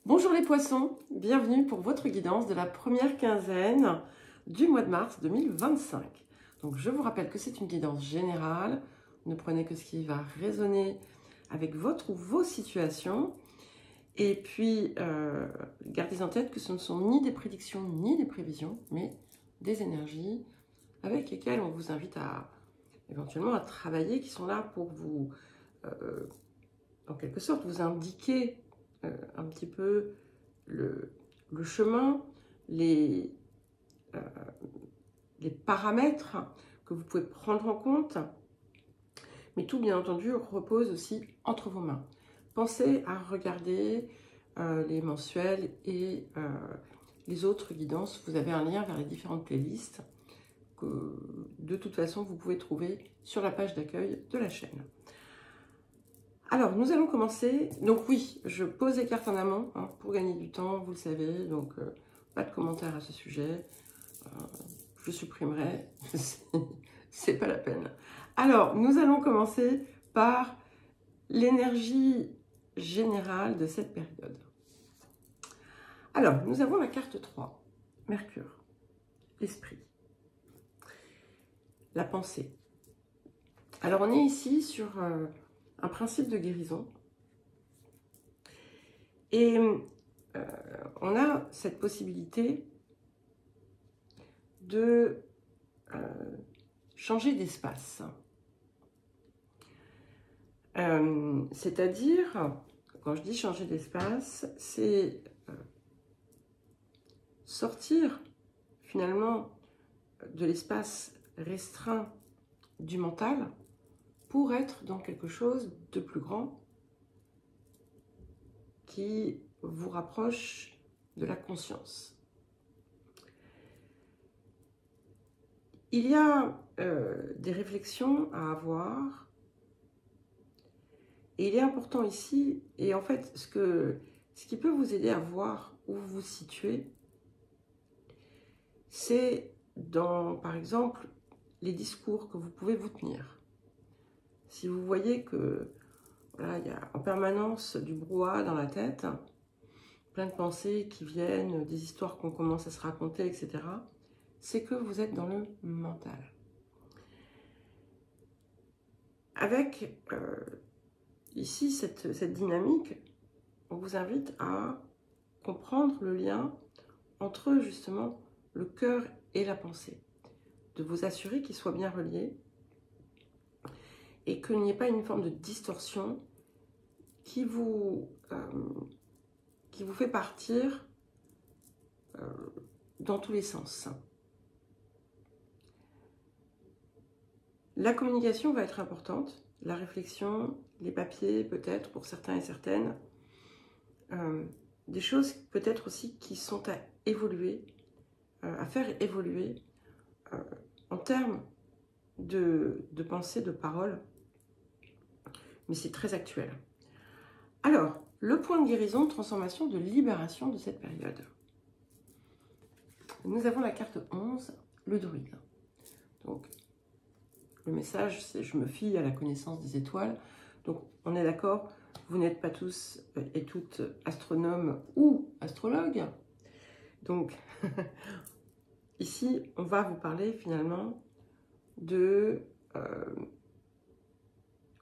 Bonjour les poissons, bienvenue pour votre guidance de la première quinzaine du mois de mars 2025. Donc je vous rappelle que c'est une guidance générale, ne prenez que ce qui va résonner avec votre ou vos situations. Et puis gardez en tête que ce ne sont ni des prédictions ni des prévisions, mais des énergies avec lesquelles on vous invite à éventuellement à travailler, qui sont là pour vous, en quelque sorte, vous indiquer un petit peu le chemin, les paramètres que vous pouvez prendre en compte, mais tout bien entendu repose aussi entre vos mains. Pensez à regarder les mensuels et les autres guidances. Vous avez un lien vers les différentes playlists que de toute façon vous pouvez trouver sur la page d'accueil de la chaîne. Alors, nous allons commencer. Donc oui, je pose les cartes en amont pour gagner du temps, vous le savez. Donc, pas de commentaires à ce sujet. Je supprimerai. C'est pas la peine. Alors, nous allons commencer par l'énergie générale de cette période. Alors, nous avons la carte 3. Mercure, l'esprit, la pensée. Alors, on est ici sur un principe de guérison. Et on a cette possibilité de changer d'espace. C'est-à-dire, quand je dis changer d'espace, c'est sortir finalement de l'espace restreint du mental pour être dans quelque chose de plus grand qui vous rapproche de la conscience. Il y a des réflexions à avoir et il est important ici, et en fait ce qui peut vous aider à voir où vous vous situez, c'est dans par exemple les discours que vous pouvez vous tenir. Si vous voyez que voilà, il y a en permanence du brouhaha dans la tête, plein de pensées qui viennent, des histoires qu'on commence à se raconter, etc., c'est que vous êtes dans le mental. Avec ici cette dynamique, on vous invite à comprendre le lien entre justement le cœur et la pensée, de vous assurer qu'ils soient bien reliés et qu'il n'y ait pas une forme de distorsion qui vous fait partir dans tous les sens. La communication va être importante, la réflexion, les papiers peut-être pour certains et certaines, des choses peut-être aussi qui sont à évoluer, à faire évoluer en termes de pensée, de parole, mais c'est très actuel. Alors, le point de guérison, de transformation, de libération de cette période. Nous avons la carte 11, le druide. Donc, le message, c'est « je me fie à la connaissance des étoiles ». Donc, on est d'accord, vous n'êtes pas tous et toutes astronomes ou astrologues. Donc, ici, on va vous parler finalement de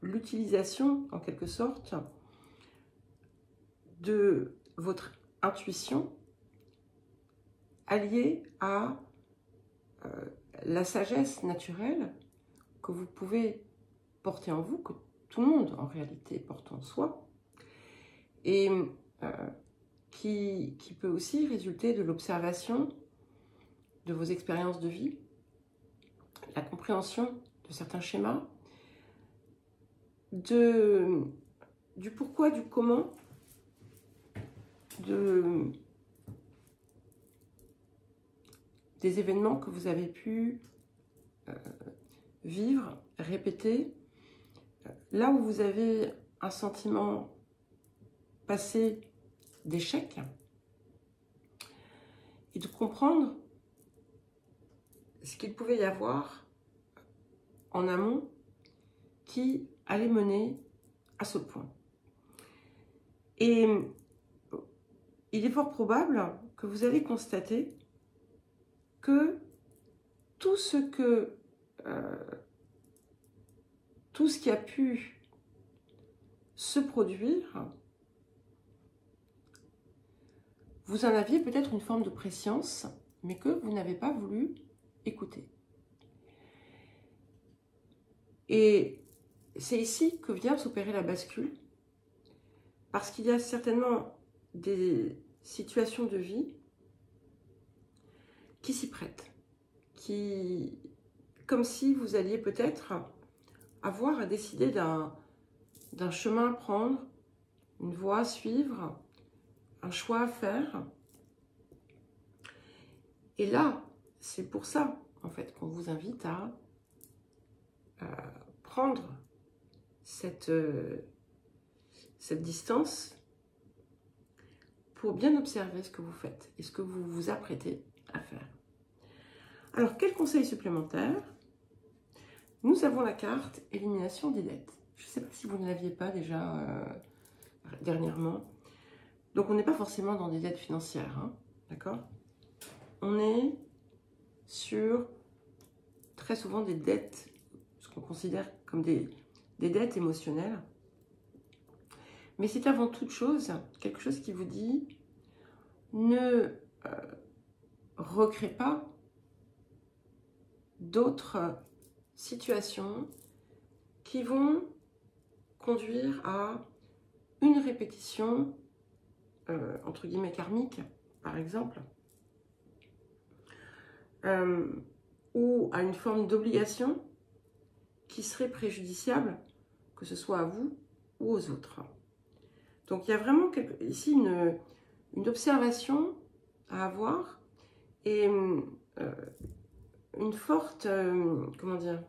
l'utilisation, en quelque sorte, de votre intuition alliée à la sagesse naturelle que vous pouvez porter en vous, que tout le monde en réalité porte en soi, et qui peut aussi résulter de l'observation de vos expériences de vie, la compréhension de certains schémas, du pourquoi, du comment, des événements que vous avez pu vivre, répéter, là où vous avez un sentiment passé d'échec, et de comprendre ce qu'il pouvait y avoir en amont qui allait mener à ce point. Et il est fort probable que vous allez constater que tout ce qui a pu se produire, vous en aviez peut-être une forme de prescience, mais que vous n'avez pas voulu écouter. Et c'est ici que vient s'opérer la bascule, parce qu'il y a certainement des situations de vie qui s'y prêtent, comme si vous alliez peut-être avoir à décider d'un chemin à prendre, une voie à suivre, un choix à faire. Et là, c'est pour ça, en fait, qu'on vous invite à prendre cette distance pour bien observer ce que vous faites et ce que vous vous apprêtez à faire. Alors, quel conseil supplémentaire? Nous avons la carte élimination des dettes. Je ne sais pas si vous ne l'aviez pas déjà dernièrement. Donc, on n'est pas forcément dans des dettes financières, hein, d'accord? On est sur très souvent des dettes, ce qu'on considère comme des dettes émotionnelles. Mais c'est avant toute chose quelque chose qui vous dit ne recrée pas d'autres situations qui vont conduire à une répétition, entre guillemets, karmique, par exemple, ou à une forme d'obligation qui serait préjudiciable, que ce soit à vous ou aux autres. Donc il y a vraiment ici une observation à avoir et une forte, comment dire,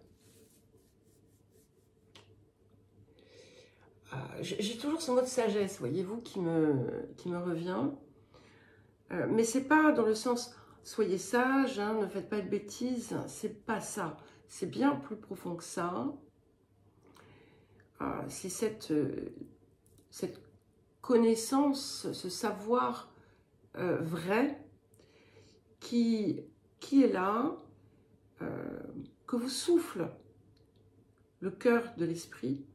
j'ai toujours ce mot de sagesse, voyez-vous, qui me revient. Mais c'est pas dans le sens soyez sage, hein, ne faites pas de bêtises, c'est pas ça. C'est bien plus profond que ça. C'est cette connaissance, ce savoir vrai qui est là, que vous souffle le cœur de l'esprit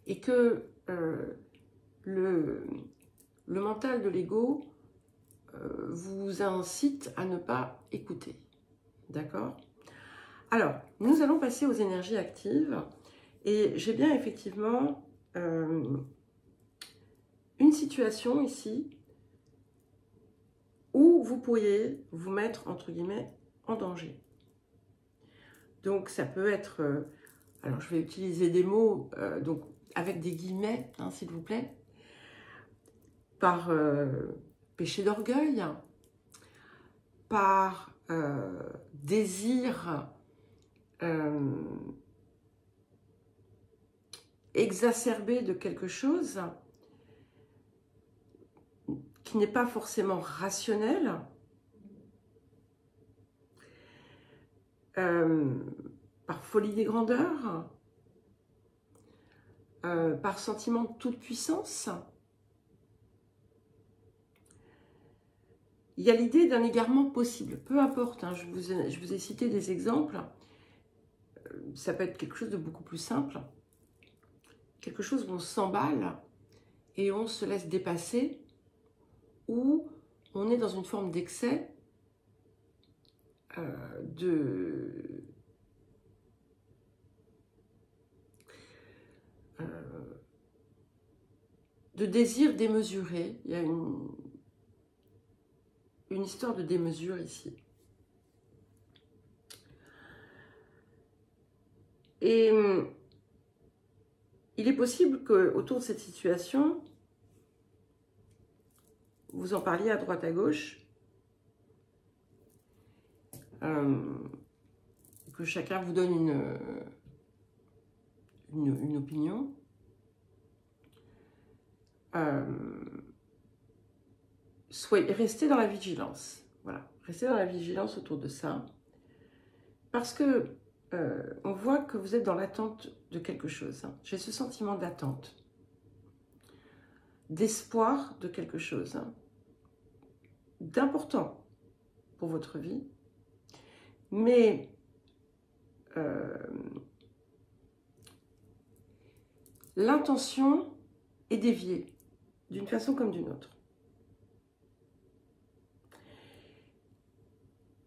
et que le mental de l'ego vous incite à ne pas écouter. D'accord? Alors, nous allons passer aux énergies actives et j'ai bien effectivement une situation ici où vous pourriez vous mettre, entre guillemets, en danger. Donc, ça peut être... alors, je vais utiliser des mots donc, avec des guillemets, hein, s'il vous plaît. Par péché d'orgueil, par désir exacerbé de quelque chose qui n'est pas forcément rationnel, par folie des grandeurs, par sentiment de toute puissance. Il y a l'idée d'un égarement possible, peu importe, hein, je vous ai cité des exemples, ça peut être quelque chose de beaucoup plus simple, quelque chose où on s'emballe et on se laisse dépasser, où on est dans une forme d'excès, de désir démesuré. Il y a une histoire de démesure ici. Et il est possible qu'autour de cette situation, vous en parliez à droite à gauche, que chacun vous donne une opinion. Restez dans la vigilance. Voilà, restez dans la vigilance autour de ça. Parce que on voit que vous êtes dans l'attente de quelque chose. Hein. J'ai ce sentiment d'attente. d'espoir de quelque chose d'important pour votre vie, mais l'intention est déviée d'une façon comme d'une autre.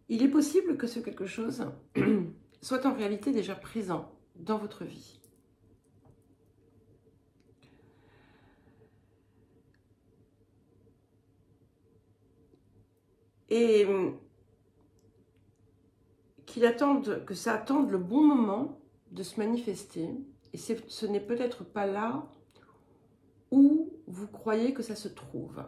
Il est possible que ce quelque chose soit en réalité déjà présent dans votre vie. Et que ça attende le bon moment de se manifester. Et ce n'est peut-être pas là où vous croyez que ça se trouve.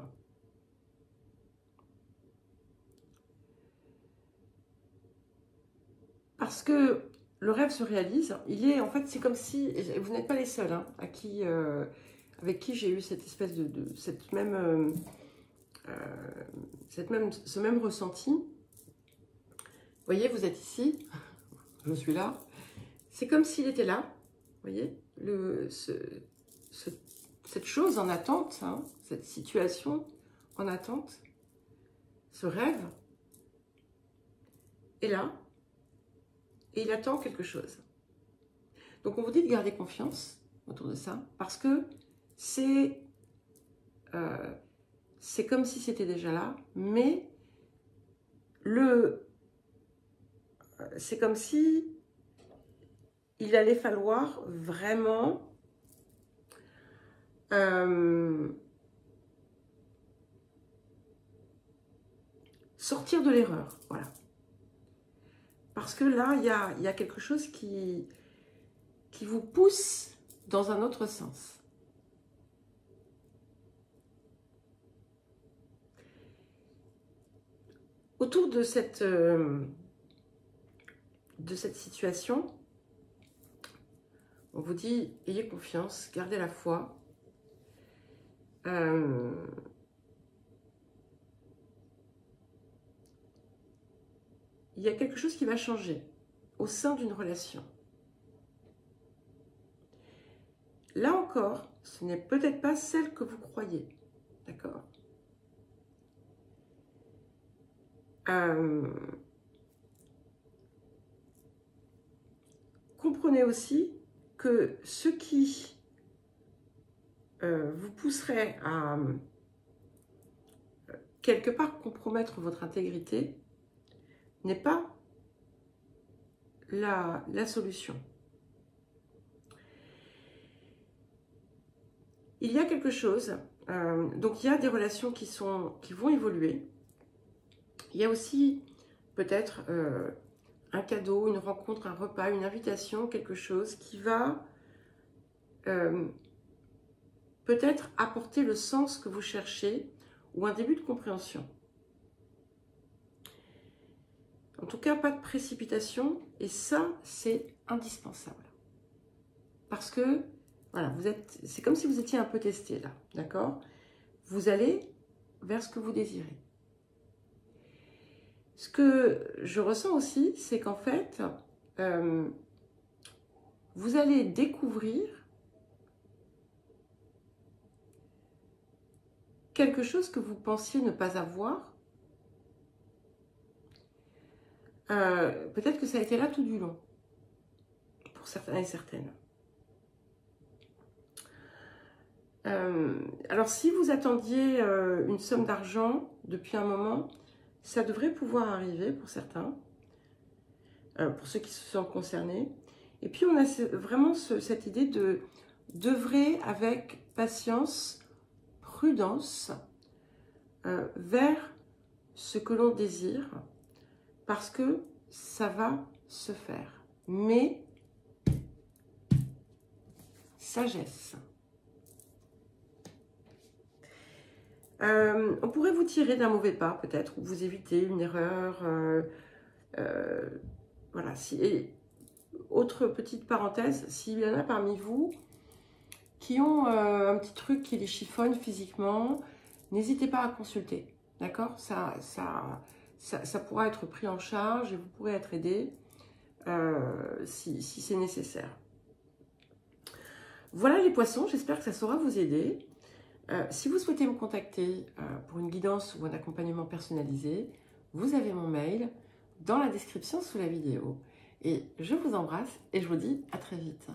Parce que le rêve se réalise, en fait, c'est comme si, et vous n'êtes pas les seuls hein, avec qui j'ai eu cette espèce ce même ressenti. Vous voyez, vous êtes ici, je suis là. C'est comme s'il était là, vous voyez, cette chose en attente, hein, cette situation en attente, ce rêve est là et il attend quelque chose. Donc on vous dit de garder confiance autour de ça parce que c'est comme si c'était déjà là, mais c'est comme si il allait falloir vraiment sortir de l'erreur, voilà. Parce que là, il y a quelque chose qui vous pousse dans un autre sens. Autour de cette situation, on vous dit, ayez confiance, gardez la foi. Il y a quelque chose qui va changer au sein d'une relation. Là encore, ce n'est peut-être pas celle que vous croyez, d'accord ? Comprenez aussi que ce qui vous pousserait à quelque part compromettre votre intégrité n'est pas la solution. Il y a quelque chose, donc il y a des relations qui vont évoluer. Il y a aussi peut-être un cadeau, une rencontre, un repas, une invitation, quelque chose qui va peut-être apporter le sens que vous cherchez ou un début de compréhension. En tout cas, pas de précipitation et ça, c'est indispensable. Parce que, voilà, c'est comme si vous étiez un peu testé là, d'accord ? Vous allez vers ce que vous désirez. Ce que je ressens aussi, c'est qu'en fait, vous allez découvrir quelque chose que vous pensiez ne pas avoir. Peut-être que ça a été là tout du long, pour certains et certaines. Alors, si vous attendiez une somme d'argent depuis un moment, ça devrait pouvoir arriver pour certains, pour ceux qui se sentent concernés. Et puis, on a vraiment cette idée de d'œuvrer avec patience, prudence, vers ce que l'on désire, parce que ça va se faire. Mais, sagesse. On pourrait vous tirer d'un mauvais pas, peut-être, ou vous éviter une erreur. Voilà. Autre petite parenthèse, s'il y en a parmi vous qui ont un petit truc qui les chiffonne physiquement, n'hésitez pas à consulter. D'accord ? Ça pourra être pris en charge et vous pourrez être aidé si c'est nécessaire. Voilà les poissons, j'espère que ça saura vous aider. Si vous souhaitez me contacter pour une guidance ou un accompagnement personnalisé, vous avez mon mail dans la description sous la vidéo. Et je vous embrasse et je vous dis à très vite.